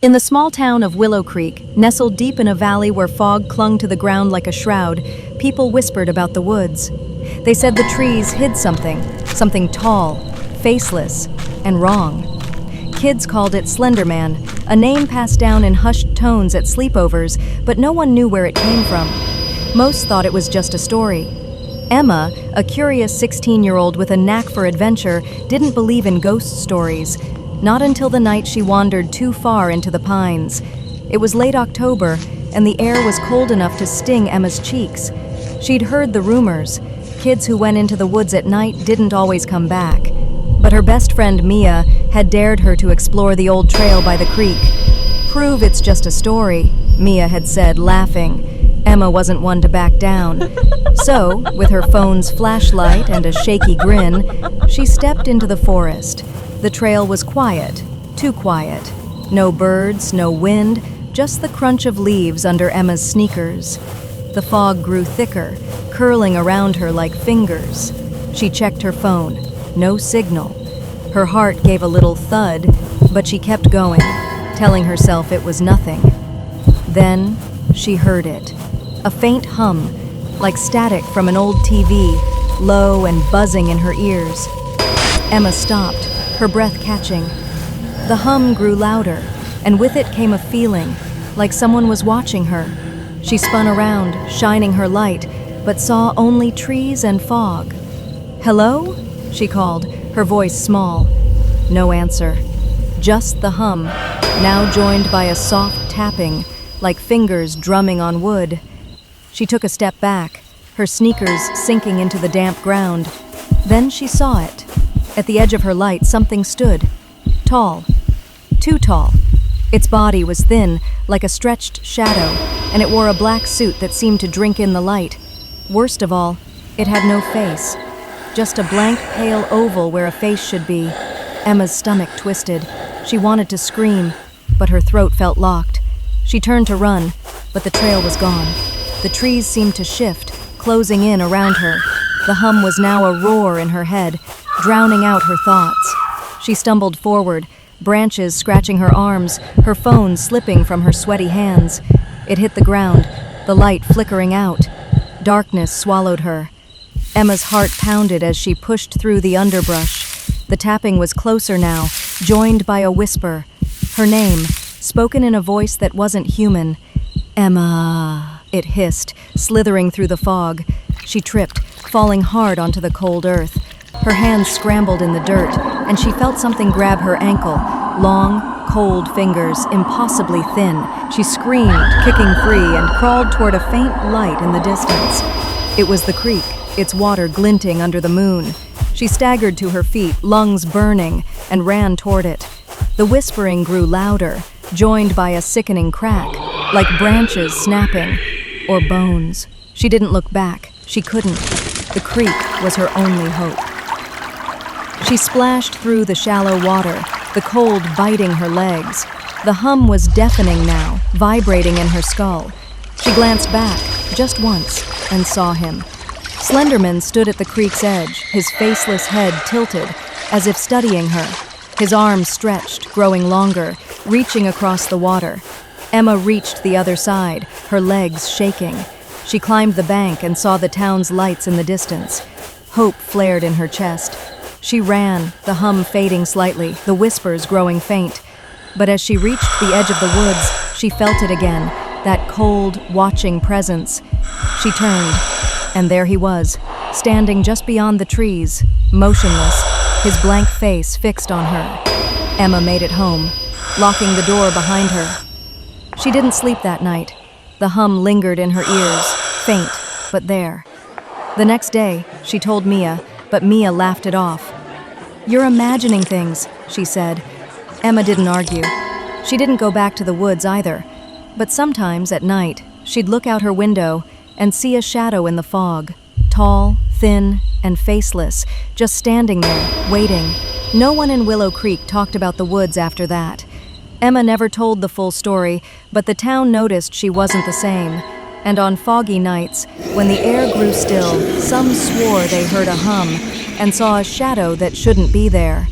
In the small town of Willow Creek, nestled deep in a valley where fog clung to the ground like a shroud, people whispered about the woods. They said the trees hid something tall, faceless, and wrong. Kids called it Slenderman, a name passed down in hushed tones at sleepovers, but no one knew where it came from. Most thought it was just a story. Emma, a curious 16-year-old with a knack for adventure, didn't believe in ghost stories. Not until the night she wandered too far into the pines. It was late October, and the air was cold enough to sting Emma's cheeks. She'd heard the rumors. Kids who went into the woods at night didn't always come back. But her best friend Mia had dared her to explore the old trail by the creek. "Prove it's just a story," Mia had said, laughing. Emma wasn't one to back down. So, with her phone's flashlight and a shaky grin, she stepped into the forest. The trail was quiet, too quiet. No birds, no wind, just the crunch of leaves under Emma's sneakers. The fog grew thicker, curling around her like fingers. She checked her phone. No signal. Her heart gave a little thud, but she kept going, telling herself it was nothing. Then she heard it. A faint hum, like static from an old TV, low and buzzing in her ears. Emma stopped, her breath catching. The hum grew louder, and with it came a feeling, like someone was watching her. She spun around, shining her light, but saw only trees and fog. "Hello?" she called, her voice small. No answer. Just the hum, now joined by a soft tapping, like fingers drumming on wood. She took a step back, her sneakers sinking into the damp ground. Then she saw it. At the edge of her light, something stood. Tall. Too tall. Its body was thin, like a stretched shadow, and it wore a black suit that seemed to drink in the light. Worst of all, it had no face. Just a blank, pale oval where a face should be. Emma's stomach twisted. She wanted to scream, but her throat felt locked. She turned to run, but the trail was gone. The trees seemed to shift, closing in around her. The hum was now a roar in her head, drowning out her thoughts. She stumbled forward, branches scratching her arms, her phone slipping from her sweaty hands. It hit the ground, the light flickering out. Darkness swallowed her. Emma's heart pounded as she pushed through the underbrush. The tapping was closer now, joined by a whisper. Her name, spoken in a voice that wasn't human. "Emma," it hissed, slithering through the fog. She tripped, falling hard onto the cold earth. Her hands scrambled in the dirt, and she felt something grab her ankle. Long, cold fingers, impossibly thin. She screamed, kicking free, and crawled toward a faint light in the distance. It was the creek, its water glinting under the moon. She staggered to her feet, lungs burning, and ran toward it. The whispering grew louder, joined by a sickening crack, like branches snapping, or bones. She didn't look back. She couldn't. The creek was her only hope. She splashed through the shallow water, the cold biting her legs. The hum was deafening now, vibrating in her skull. She glanced back, just once, and saw him. Slenderman stood at the creek's edge, his faceless head tilted, as if studying her. His arms stretched, growing longer, reaching across the water. Emma reached the other side, her legs shaking. She climbed the bank and saw the town's lights in the distance. Hope flared in her chest. She ran, the hum fading slightly, the whispers growing faint. But as she reached the edge of the woods, she felt it again, that cold, watching presence. She turned, and there he was, standing just beyond the trees, motionless, his blank face fixed on her. Emma made it home, locking the door behind her. She didn't sleep that night. The hum lingered in her ears, faint, but there. The next day, she told Mia, but Mia laughed it off. "You're imagining things," she said. Emma didn't argue. She didn't go back to the woods either. But sometimes, at night, she'd look out her window and see a shadow in the fog, tall, thin, and faceless, just standing there, waiting. No one in Willow Creek talked about the woods after that. Emma never told the full story, but the town noticed she wasn't the same. And on foggy nights, when the air grew still, some swore they heard a hum and saw a shadow that shouldn't be there.